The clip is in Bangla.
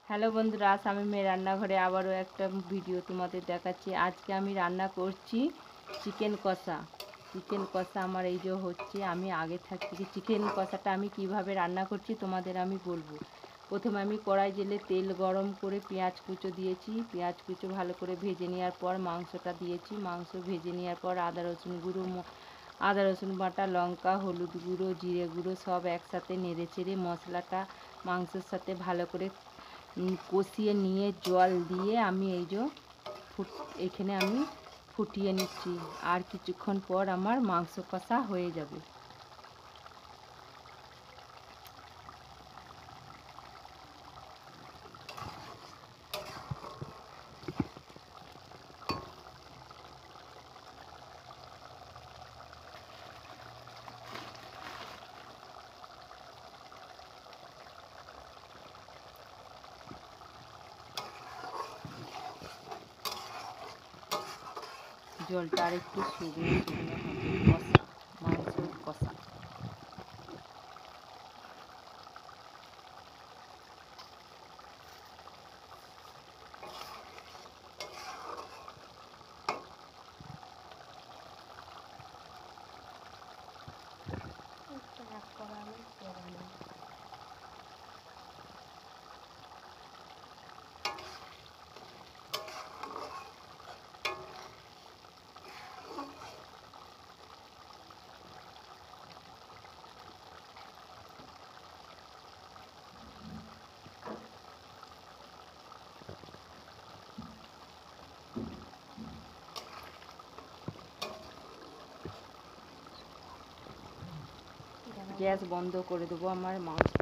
হ্যালো বন্ধুরা, শামীমের রান্নাঘরে আবারও একটা ভিডিও তোমাদের দেখাচ্ছি। আজকে আমি রান্না করছি চিকেন কষা। চিকেন কষা আমার এই যে হচ্ছে, আমি আগে থাকতে চিকেন কষাটা আমি কিভাবে রান্না করছি তোমাদের আমি বলবো। প্রথমে আমি কড়াই জেলে তেল গরম করে পেঁয়াজ কুচো দিয়েছি। পেঁয়াজ কুচো ভালো করে ভেজে নেওয়ার পর মাংসটা দিয়েছি। মাংস ভেজে নেওয়ার পর আদা রসুন বাটা, লঙ্কা, হলুদ গুঁড়ো, জিরে গুঁড়ো সব একসাথে নেড়ে চেড়ে মশলাটা মাংসের সাথে ভালো করে কষিয়ে নিয়ে জল দিয়ে আমি এখানে আমি ফুটিয়ে নিচ্ছি। আর কিছুক্ষণ পর আমার মাংস কষা হয়ে যাবে। জলটা আর একটু শুকনো শুকনো হবে। মাংস কষা গ্যাস বন্ধ করে দেবো। আমার মাংস